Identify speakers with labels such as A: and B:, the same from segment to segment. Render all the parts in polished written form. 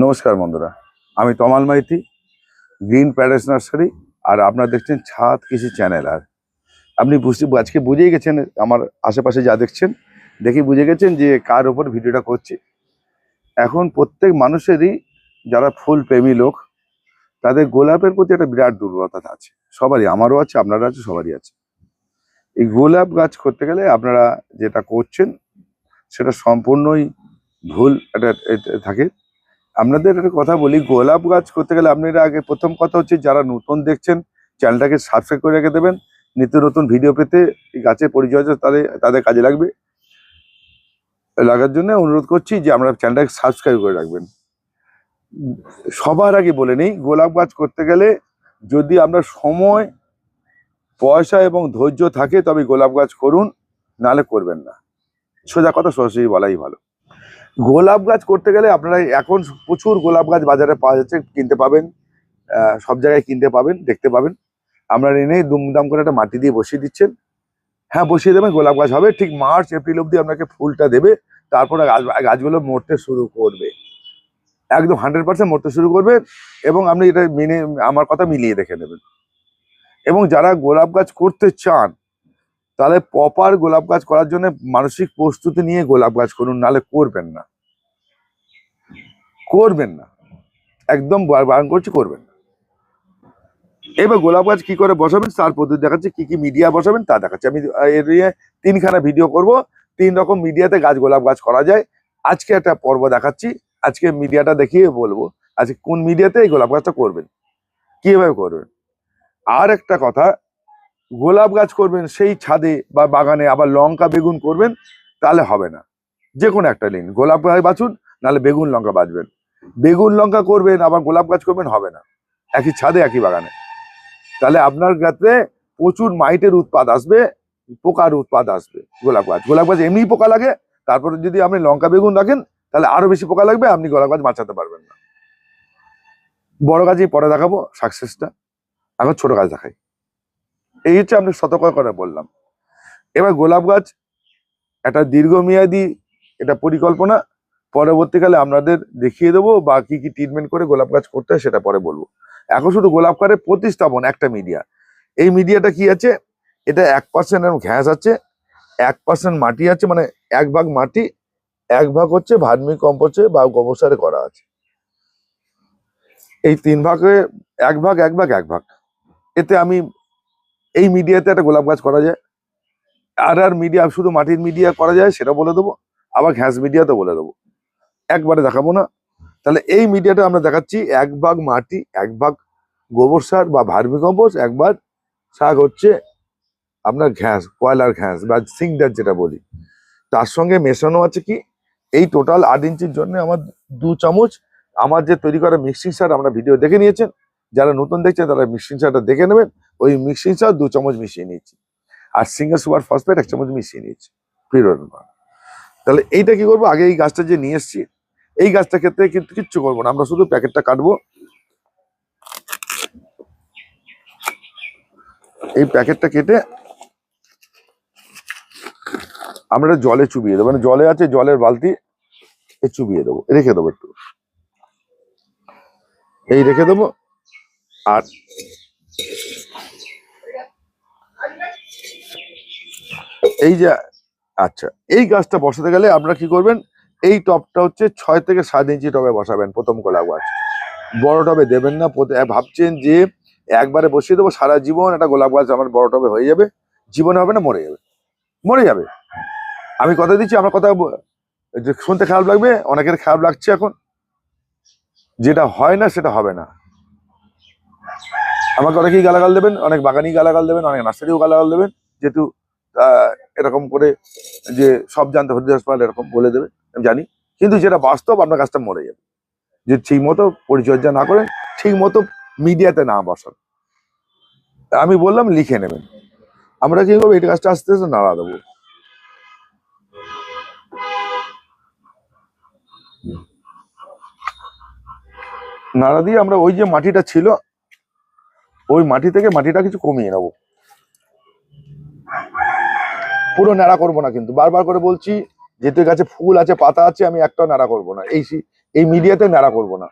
A: নমস্কার বন্ধুরা, আমি তমাল মাইতি, গ্রিন প্যারাডাইস নার্সারি। আর আপনারা দেখছেন ছাদ কৃষি চ্যানেল। আর আপনি আজকে বুঝেই গেছেন, আমার আশেপাশে যা দেখছেন দেখে বুঝে গেছেন যে কার ওপর ভিডিওটা করছি। এখন প্রত্যেক মানুষেরই, যারা ফুল প্রেমী লোক, তাদের গোলাপের প্রতি একটা বিরাট দুর্বলতা আছে। সবারই, আমারও আছে, আপনারও আছে, সবারই আছে। এই গোলাপ গাছ করতে গেলে আপনারা যেটা করছেন সেটা সম্পূর্ণই ভুল একটা থাকে। আপনাদের একটা কথা বলি, গোলাপ গাছ করতে গেলে আপনারা আগে, প্রথম কথা হচ্ছে, যারা নতুন দেখছেন চ্যানেলটাকে সাবস্ক্রাইব করে রেখে দেবেন। নিত্য নতুন ভিডিও পেতে এই গাছের পরিচর্যা তাদের কাজে লাগার জন্য অনুরোধ করছি যে আমরা চ্যানেলটাকে সাবস্ক্রাইব করে রাখবেন। সবার আগে বলে নেই, গোলাপ গাছ করতে গেলে যদি আপনার সময়, পয়সা এবং ধৈর্য থাকে তবে গোলাপ গাছ করুন, নাহলে করবেন না। সোজা কথা সরাসরি বলাই ভালো। গোলাপ গাছ করতে গেলে আপনারা এখন প্রচুর গোলাপ গাছ বাজারে পাওয়া যাচ্ছে, কিনতে পাবেন, সব জায়গায় কিনতে পাবেন, দেখতে পাবেন। আপনারা এনে দুমদাম করে একটা মাটি দিয়ে বসিয়ে দিচ্ছেন। হ্যাঁ, বসিয়ে দেবেন, গোলাপ গাছ হবে। ঠিক মার্চ এপ্রিল অব্দি আপনাকে ফুলটা দেবে। তারপরে গাছগুলো মরতে শুরু করবে, একদম 100% মরতে শুরু করবে। এবং আপনি এটা মেনে, আমার কথা মিলিয়ে দেখে নেবেন। এবং যারা গোলাপ গাছ করতে চান, তাহলে প্রপার গোলাপ গাছ করার জন্য মানসিক প্রস্তুতি নিয়ে গোলাপ গাছ করুন, নাহলে করবেন না, করবেন না, একদম বারণ করছি, করবেন না। এবার গোলাপ গাছ কি করে বসাবেন তার পদ্ধতি দেখাচ্ছি, কি কি মিডিয়া বসাবেন তা দেখাচ্ছি। আমি এর নিয়ে 3খানা ভিডিও করব, 3 রকম মিডিয়াতে গোলাপ গাছ করা যায়। আজকে একটা পর্ব দেখাচ্ছি, আজকে মিডিয়াটা দেখিয়ে বলবো আজকে কোন মিডিয়াতে এই গোলাপ গাছটা করবেন, কিভাবে করবেন। আর একটা কথা, গোলাপ গাছ করবেন সেই ছাদে বা বাগানে, আবার লঙ্কা বেগুন করবেন তাহলে হবে না। যে কোনো একটা নিন, গোলাপ গাছ বাছুন, নাহলে বেগুন লঙ্কা বাছবেন। বেগুন লঙ্কা করবেন আবার গোলাপ গাছ করবেন, হবে না। একই ছাদে একই বাগানে, তাহলে আপনার গাছে প্রচুর মাইটের উৎপাদ আসবে, পোকার উৎপাদ আসবে। গোলাপ গাছ এমনি পোকা লাগে, তারপরে যদি আপনি লঙ্কা বেগুন রাখেন তাহলে আরো বেশি পোকা লাগবে, আপনি গোলাপ গাছ বাঁচাতে পারবেন না। বড় গাছই পরে দেখাবো সাকসেসটা, এখন ছোট গাছ দেখাই। এই হচ্ছে আপনি সতর্ক করে বললাম। এবার গোলাপ গাছ একটা দীর্ঘমেয়াদী এটা পরিকল্পনা, পরবর্তীকালে আপনাদের দেখিয়ে দেবো, বা কি কি ট্রিটমেন্ট করে গোলাপ গাছ করতে হয় সেটা পরে বলবো। এখন শুধু গোলাপ গাছের প্রতিস্থাপন একটা মিডিয়া। এই মিডিয়াটা কি আছে, এটা 1% ঘ্যাস আছে, 1% মাটি আছে, মানে 1 ভাগ মাটি, 1 ভাগ হচ্ছে ভার্মি কম্পোস্টে বা গোবর সারে করা আছে। এই 3 ভাগে 1 ভাগ 1 ভাগ 1 ভাগ, এতে আমি এই মিডিয়াতে একটা গোলাপ গাছ করা যায়। আর মিডিয়া, শুধু মাটির মিডিয়া করা যায় সেটা বলে দেবো, আবার ঘ্যাস মিডিয়াতে বলে দেবো, একবারে দেখাবো না। তাহলে এই মিডিয়াটা আমরা দেখাচ্ছি, 1 ভাগ মাটি, 1 ভাগ গোবর সার বা ভার্মি কম্পোস্ট, 1 ভাগ শাক হচ্ছে আপনার ঘ্যাস, কয়লার ঘ্যাস বা সিংডার যেটা বলি। তার সঙ্গে মেশানো আছে কি, এই টোটাল 8 ইঞ্চির জন্য আমার 2 চামচ, আমার যে তৈরি করা মিক্সিং সার, আমরা ভিডিও দেখে নিয়েছেন, যারা নতুন দেখছেন তারা মিক্সিং সারটা দেখে নেবেন। ওই মিক্সিং সার 2 চামচ মিশিয়ে নিয়েছি, আর সিঙ্গেল সুপার ফসফেট 1 চামচ মিশিয়ে নিয়েছি। তাহলে এইটা কি করবো, আগে এই গাছটা যে নিয়ে এসছি, এই গাছটা ক্ষেত্রে কিন্তু কিচ্ছু করবো না, আমরা শুধু প্যাকেটটা কাটবো। এই প্যাকেটটা কেটে আমরা জলে চুবিয়ে দেবো, মানে জলে আছে, জলের বালতি চুবিয়ে দেবো, রেখে দেবো একটু, এই রেখে দেবো। আর এই যে, আচ্ছা, এই গাছটা বসাতে গেলে আপনারা কি করবেন, এই টবটা হচ্ছে 6 থেকে 7 ইঞ্চি টবে বসাবেন প্রথম গোলাপ গাছ। বড় টবে দেবেন না। ভাবছেন যে একবারে বসিয়ে দেবো, সারা জীবন একটা গোলাপ গাছ আমার বড় টবে হয়ে যাবে, জীবনে হবে না, মরে যাবে, মরে যাবে। আমি কথা দিচ্ছি, আমার কথা শুনতে খারাপ লাগবে, অনেকের খারাপ লাগছে এখন, যেটা হয় না সেটা হবে না। আমাকে অনেকেই গালাগাল দেবেন, অনেক বাগানি গালাগাল দেবেন, অনেক নার্সারিও গালাগাল দেবেন, যেহেতু এরকম করে যে সব জানতে হরিদাস পাল এরকম বলে দেবে, আমি জানি। কিন্তু যেটা বাস্তব, আপনার গাছটা মরে যাবে যদি ঠিক মতো পরিচর্যা না করেন, ঠিক মতো মিডিয়াতে না বসান। আমি বললাম, লিখে নেবেন। আমরা কি করবো, এই গাছটা আস্তে আস্তে নাড়া দেবো। নাড়া দিয়ে আমরা ওই যে মাটিটা ছিল, ওই মাটি থেকে মাটিটা কিছু কমিয়ে নেবো। পুরো নাড়া করবো না কিন্তু, বারবার করে বলছি, যেহেতু গাছে ফুল আছে, পাতা আছে, আমি একটাও নাড়া করবো না। এই মিডিয়াতে নাড়া করব না।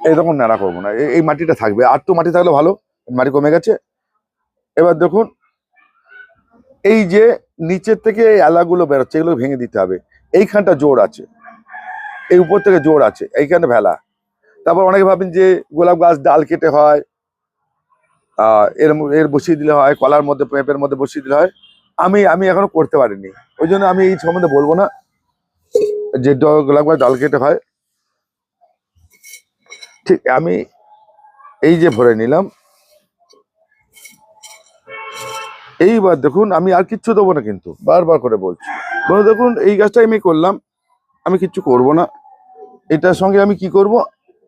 A: এইরকম নাড়া করবো না, এই মাটিটা থাকবে, আর তো মাটি থাকলে ভালো, মাটি কমে গেছে। এবার দেখুন এই যে নিচের থেকে এই আলাগুলো বেরোচ্ছে, এগুলো ভেঙে দিতে হবে। এইখানটা জোর আছে, এই উপর থেকে জোর আছে, এইখানে ভেলা। তারপর অনেকে ভাবেন যে গোলাপ গাছ ডাল কেটে হয়, এর এর বসিয়ে দিলে হয়, কলার মধ্যে পেঁপের মধ্যে বসিয়ে দিলে হয়। আমি এখনো করতে পারিনি, ওই জন্য আমি এই সম্বন্ধে বলবো না যে গোলাপ গাছ ডাল কেটে হয়। ঠিক আমি এই যে ভরে নিলাম, এইবার দেখুন আমি আর কিচ্ছু দেবো না, কিন্তু বারবার করে বলছি। দেখুন এই গাছটা আমি করলাম, আমি কিচ্ছু করব না। এটার সঙ্গে আমি কি করব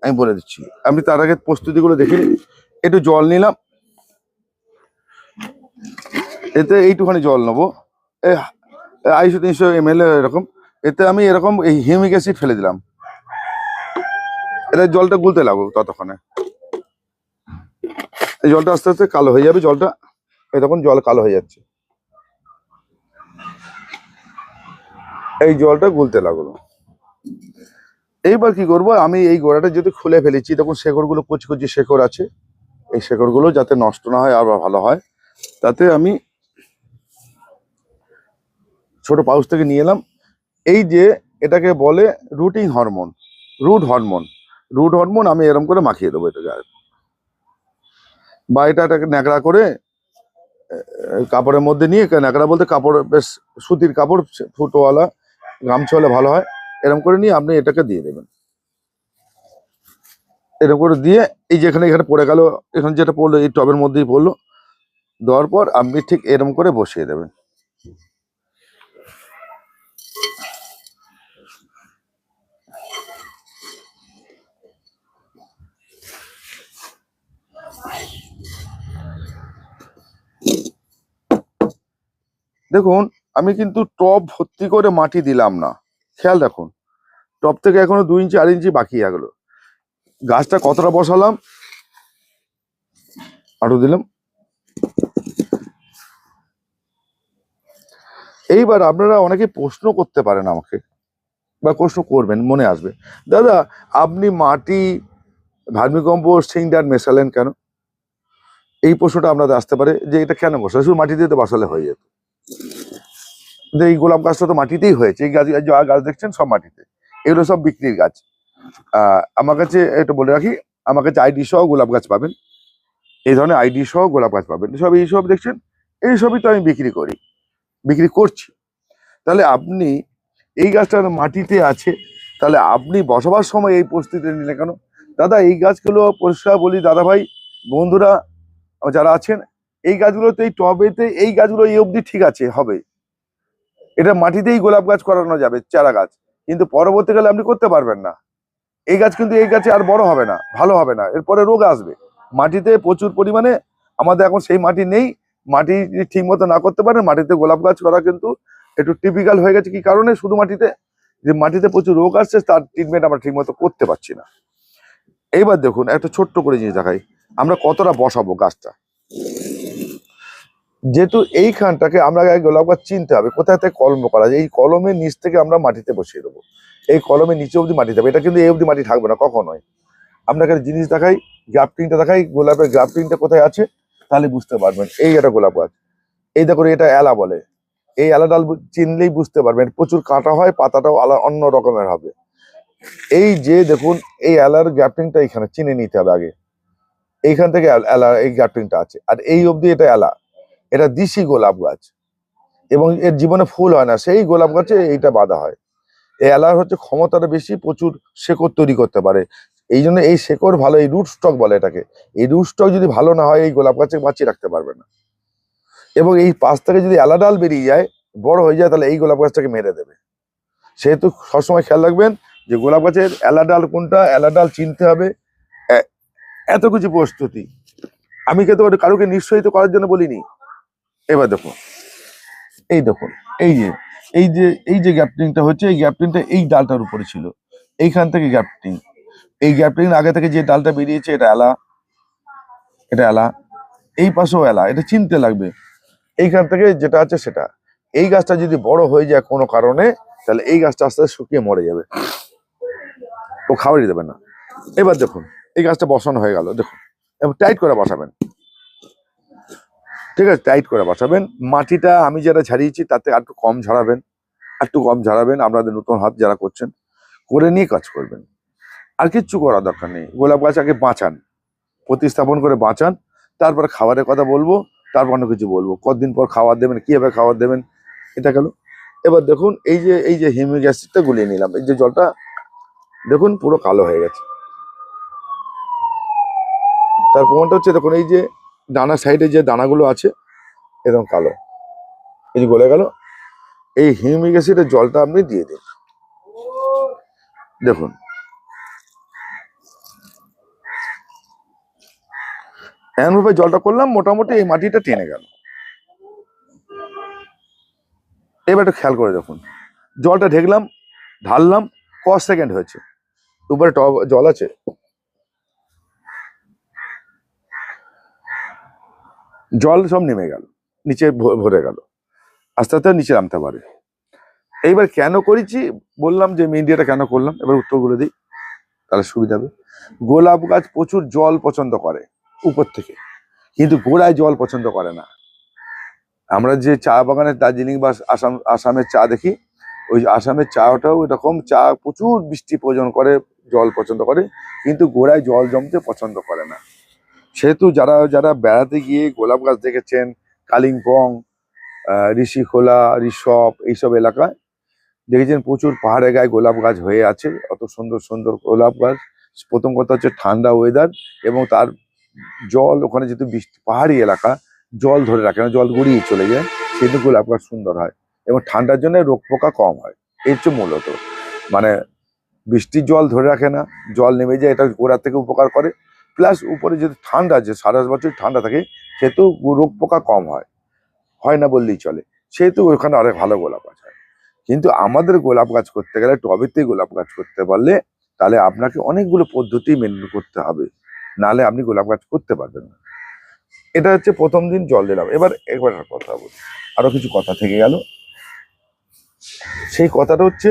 A: আমি বলে দিচ্ছি, আমি তার আগে প্রস্তুতিগুলো দেখে নিই। একটু জল নিলাম, এতে এইটুখানি জল নেবো, 250-300 ml এরকম। এতে আমি এরকম এই হিউমিক অ্যাসিড ফেলে দিলাম, এটা জলটা গুলতে লাগবে ততক্ষণে। এই জলটা আস্তে আস্তে কালো হয়ে যাবে, জলটা এই তখন জল কালো হয়ে যাচ্ছে, এই জলটা গুলতে লাগলো। এইবার কি করব, আমি এই গোড়াটা যদি খুলে ফেলেছি, তখন শেকড়গুলো কচি কচি শেকড় আছে, এই শেকড়গুলো যাতে নষ্ট না হয় আর ভালো হয়, তাতে আমি ছোট পাউচ থেকে নিয়ে এলাম। এই যে এটাকে বলে রুটিং হরমোন, রুট হরমোন আমি এরকম করে মাখিয়ে দেবো এটাকে, বা এটাকে ন্যাকড়া করে কাপড়ের মধ্যে নিয়ে, ন্যাকড়া বলতে কাপড়, বেশ সুতির কাপড়, ফুটোওয়ালা গামছা হলে ভালো হয়, এরকম করে নিয়ে আপনি এটাকে দিয়ে দেবেন। এরকম করে দিয়ে এই যে এখানে পড়ে গেল, এখানে যেটা পড়লো এই টবের মধ্যেই পড়লো, দেওয়ার পর আপনি ঠিক এরকম করে বসিয়ে দেবেন। দেখুন আমি কিন্তু টব ভর্তি করে মাটি দিলাম না, খেয়াল রাখুন, টব থেকে এখনো 2 ইঞ্চি 4 ইঞ্চি বাকি গেল। গাছটা কতটা বসালাম, আরো দিলাম। এইবার আপনারা অনেকে প্রশ্ন করতে পারেন আমাকে, বা প্রশ্ন করবেন, মনে আসবে, দাদা আপনি মাটি, ভার্মিকম্পোস্ট, সিংডার মেশালেন কেন? এই প্রশ্নটা আপনাদের আসতে পারে যে এটা কেন বসালে, শুধু মাটি দিয়ে তো বসালে হয়ে যেত। এই গোলাপ গাছটা তো মাটিতেই হয়েছে, এই গাছ যা গাছ দেখছেন সব মাটিতে, এগুলো সব বিক্রির গাছ। আমার কাছে এটা বলে রাখি, আমার কাছে আইডি সহ গোলাপ গাছ পাবেন, এই ধরনের আইডি সহ গোলাপ গাছ পাবেন, সব এইসব দেখছেন, এইসবই তো আমি বিক্রি করছি। তাহলে আপনি এই গাছটা মাটিতে আছে, তাহলে আপনি বসবার সময় এই প্রস্তুতি নিলে কেন? দাদা এই গাছগুলো পরিষ্কার বলি, দাদা ভাই বন্ধুরা যারা আছেন, এই গাছগুলোতে, এই টবেতে এই গাছগুলো এই অবধি ঠিক আছে, হবে, এটা মাটিতেই গোলাপ গাছ করানো যাবে, চারা গাছ, কিন্তু পরবর্তীকালে আপনি করতে পারবেন না। এই গাছ কিন্তু এই গাছে আর বড় হবে না, ভালো হবে না, এরপরে রোগ আসবে। মাটিতে প্রচুর পরিমাণে, আমাদের এখন সেই মাটি নেই, মাটি ঠিক মতো না করতে পারেন, মাটিতে গোলাপ গাছ করা কিন্তু একটু টিপিক্যাল হয়ে গেছে। কি কারণে? শুধু মাটিতে, যে মাটিতে প্রচুর রোগ আসছে, তার ট্রিটমেন্ট আমরা ঠিক মতো করতে পারছি না। এইবার দেখুন একটা ছোট্ট করে জিনিস দেখাই, আমরা কতটা বসাবো গাছটা। যেহেতু এইখানটাকে আমরা গোলাপ গাছ চিনতে হবে, কোথায় থেকে কলম করা যায়, এই কলমের নিচ থেকে আমরা মাটিতে বসিয়ে দেবো, এই কলমের নিচে অবধি মাটি দেবে, এটা কিন্তু এই অবধি মাটি থাকবে না কখনোই। আপনাকে একটা জিনিস দেখাই, গ্রাফটিংটা দেখাই, গোলাপের গ্রাফটিংটা কোথায় আছে তাহলে বুঝতে পারবেন। এই একটা গোলাপ গাছ, এই দেখুন এটা এলা বলে, এই এলা ডাল চিনলেই বুঝতে পারবেন, প্রচুর কাঁটা হয়, পাতাটাও অন্য রকমের হবে। এই যে দেখুন এই এলার গ্রাফটিংটা এখানে চিনে নিতে হবে আগে, এইখান থেকে এলা এই গ্রাফটিংটা আছে, আর এই অবধি এটা এলা, এটা দিশি গোলাপ গাছ, এবং এর জীবনে ফুল হয় না, সেই গোলাপ গাছে এইটা বাঁধা হয়। এই এলার হচ্ছে ক্ষমতাটা বেশি, প্রচুর শেকড় তৈরি করতে পারে, এই জন্য এই শেকড় ভালো, এই রুট স্টক বলে এটাকে, এই রুট স্টক যদি ভালো না হয়, এই গোলাপ গাছে বাঁচিয়ে রাখতে পারবে না। এবং এই পাশ থেকে যদি এলা ডাল বেরিয়ে যায়, বড় হয়ে যায়, তাহলে এই গোলাপ গাছটাকে মেরে দেবে। সেহেতু সবসময় খেয়াল রাখবেন যে গোলাপ গাছের এলা ডাল কোনটা, এলা ডাল চিনতে হবে। এত কিছু প্রস্তুতি আমি কিন্তু কারোকে নিশ্চয়িত করার জন্য বলিনি। এবার দেখুন, এই দেখুন, এই যে গ্যাপটিংটা হচ্ছে, এই গ্যাপটিংটা এই ডালটার উপরে ছিল, এইখান থেকে গ্যাপটিং, এই গ্যাপটিং আগে থেকে যে ডালটা বেরিয়েছে, এটা এলা, এই পাশেও এলা, এটা চিনতে লাগবে। এইখান থেকে যেটা আছে সেটা, এই গাছটা যদি বড় হয়ে যায় কোনো কারণে, তাহলে এই গাছটা আস্তে আস্তে শুকিয়ে মরে যাবে, ও খাবারই দেবে না। এবার দেখুন এই গাছটা বসানো হয়ে গেল, দেখুন এবার টাইট করে বসাবেন, ঠিক আছে, টাইট করে বসাবেন। মাটিটা আমি যেটা ঝাড়িয়েছি তাতে একটু কম ঝাড়াবেন, একটু কম ঝাড়াবেন, আপনাদের নতুন হাত যারা করছেন করে নিয়ে কাজ করবেন। আর কিচ্ছু করার দরকার নেই। গোলাপ গাছ আগে বাঁচান, প্রতিস্থাপন করে বাঁচান, তারপরে খাবারের কথা বলবো, তারপর অন্য কিছু বলবো, কতদিন পর খাবার দেবেন, কিভাবে খাবার দেবেন, এটা গেল। এবার দেখুন এই যে হিউমিক অ্যাসিডটা গুলিয়ে নিলাম, এই যে জলটা দেখুন পুরো কালো হয়ে গেছে। তার প্রমাণটা হচ্ছে দেখুন এই যে ডানা সাইডে যে দানাগুলো আছে একদম কালো, এই যে গলে গেল। এই হিউমিক অ্যাসিডের জলটা আপনি দিয়ে দিন, দেখুন এমনভাবে জলটা করলাম মোটামুটি এই মাটিটা টেনে গেল। এবার একটু খেয়াল করে দেখুন, জলটা ঢেকলাম, ঢাললাম, ক সেকেন্ড হয়েছে, উপরে টব জল আছে, জল সব নেমে গেল, নিচে ভরে গেল, আস্তে আস্তে নিচে নামতে পারে। এইবার কেন করেছি বললাম, যে মিডিয়াটা কেন করলাম, এবার উত্তরগুলো দিই তাহলে সুবিধা হবে। গোলাপ গাছ প্রচুর জল পছন্দ করে উপর থেকে, কিন্তু গোড়ায় জল পছন্দ করে না। আমরা যে চা বাগানের দার্জিলিং বা আসামের চা দেখি, ওই আসামের চাটাও এরকম, চা প্রচুর বৃষ্টি প্রয়োজন করে, জল পছন্দ করে, কিন্তু গোড়ায় জল জমতে পছন্দ করে না। সেহেতু যারা যারা বেড়াতে গিয়ে গোলাপ গাছ দেখেছেন কালিম্পং, ঋষিখোলা, ঋষভ, এইসব এলাকায় দেখেছেন প্রচুর পাহাড়ে গায়ে গোলাপ গাছ হয়ে আছে, অত সুন্দর সুন্দর গোলাপ গাছ। প্রথম কথা হচ্ছে ঠান্ডা ওয়েদার, এবং তার জল ওখানে যেহেতু বৃষ্টি, পাহাড়ি এলাকা, জল ধরে রাখে না, জল গড়িয়ে চলে যায়, সেহেতু গোলাপ গাছ সুন্দর হয়, এবং ঠান্ডার জন্য রোগ পোকা কম হয়। এই হচ্ছে মূলত, মানে বৃষ্টির জল ধরে রাখে না, জল নেমে যায়, এটা গোড়া থেকে উপকার করে, প্লাস উপরে যদি ঠান্ডা, যে সারা বছর ঠান্ডা থাকে, সেহেতু রোগ পোকা কম হয়, হয় না বললেই চলে, সেহেতু ওখানে অনেক ভালো গোলাপ গাছ হয়। কিন্তু আমাদের গোলাপ গাছ করতে গেলে, টবেতে গোলাপ গাছ করতে পারলে, তাহলে আপনাকে অনেকগুলো পদ্ধতি মেনে করতে হবে, নাহলে আপনি গোলাপ গাছ করতে পারবেন না। এটা হচ্ছে প্রথম দিন জল দিলাম। এবার একবার কথা বলি, আরো কিছু কথা থেকে গেল। সেই কথাটা হচ্ছে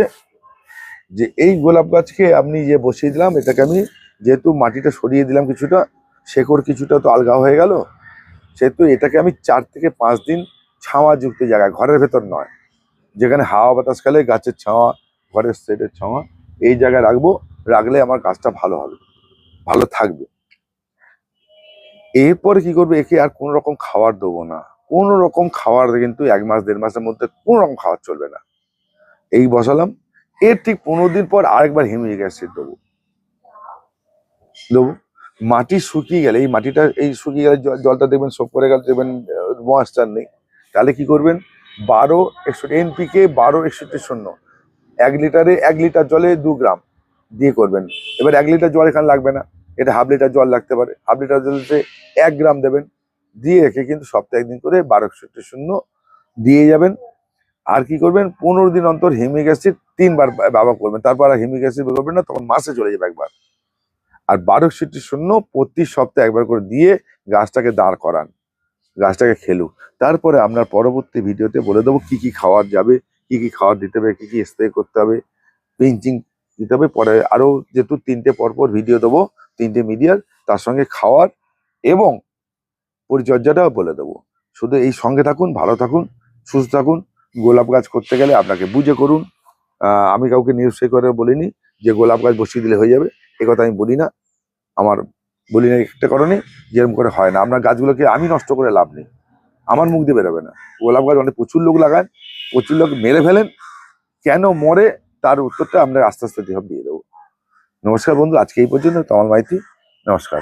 A: যে এই গোলাপ গাছকে আপনি যে বসিয়ে দিলাম, এটাকে আমি যেহেতু মাটিটা সরিয়ে দিলাম কিছুটা, শেকড় কিছুটা তো আলগা হয়ে গেল, সেহেতু এটাকে আমি 4 থেকে 5 দিন ছাওয়া যুক্ত জায়গায়, ঘরের ভেতর নয়, যেখানে হাওয়া বাতাস খেলে গাছের ছাওয়া, ঘরের সেটের ছাওয়া, এই জায়গায় রাখবো। রাখলে আমার গাছটা ভালো হবে, ভালো থাকবে। এরপরে কি করবে, একে আর কোন রকম খাবার দেবো না, কোন রকম খাবার কিন্তু 1 মাস 1.5 মাসের মধ্যে কোন রকম খাবার চলবে না। এই বসালাম, এর ঠিক 15 দিন পর আরেকবার হিউমিক অ্যাসিড দেবো। মাটি শুকিয়ে গেলে, এই মাটিটা এই শুকিয়ে গেলে জলটা দেখবেন সোপ করে গেলে, দেখবেন ময়েশ্চার নেই, তাহলে কি করবেন, 12 এনপিকে 12-61-0, 1 লিটারে 1 লিটার জলে 2 গ্রাম দিয়ে করবেন। এবার 1 লিটার জল এখানে লাগবে না, এটা হাফ লিটার জল লাগতে পারে, হাফ লিটার জলতে 1 গ্রাম দেবেন, দিয়ে রেখে কিন্তু সপ্তাহে 1 দিন করে 12-61-0 দিয়ে যাবেন। আর কি করবেন, 15 দিন অন্তর হিউমিক অ্যাসিড 3 বার ব্যবহার করবেন, তারপর আর হিউমিক অ্যাসিড করবেন না, তখন মাসে চলে যাবে একবার। আর 12-60 প্রতি সপ্তাহে একবার করে দিয়ে গাছটাকে দাঁড় করান, গাছটাকে খেলুক। তারপরে আপনার পরবর্তী ভিডিওতে বলে দেবো কি কি খাওয়ার যাবে, কি কি খাওয়ার দিতে হবে, কি কি স্প্রে করতে হবে, পিঞ্চিং দিতে হবে। পরে আরো যেহেতু 3টে পরপর ভিডিও দেবো, 3টে মিডিয়ার, তার সঙ্গে খাওয়ার এবং পরিচর্যাটাও বলে দেবো। শুধু এই সঙ্গে থাকুন, ভালো থাকুন, সুস্থ থাকুন। গোলাপ গাছ করতে গেলে আপনাকে বুঝে করুন। আমি কাউকে নিরুৎসাহ করে বলিনি যে গোলাপ গাছ বসিয়ে দিলে হয়ে যাবে, এ কথা আমি বলি না। আমার বলি না একটা কারণে, যেরকম করে হয় না, আপনার গাছগুলোকে আমি নষ্ট করে লাভ নেই, আমার মুখ দিয়ে বেরোবে না। গোলাপ গাছ অনেক প্রচুর লোক লাগান, প্রচুর লোক মেরে ফেলেন, কেন মরে তার উত্তরটা আমরা আস্তে আস্তে দিয়ে দেবো। নমস্কার বন্ধু, আজকে এই পর্যন্ত। তমাল মাইতি, নমস্কার।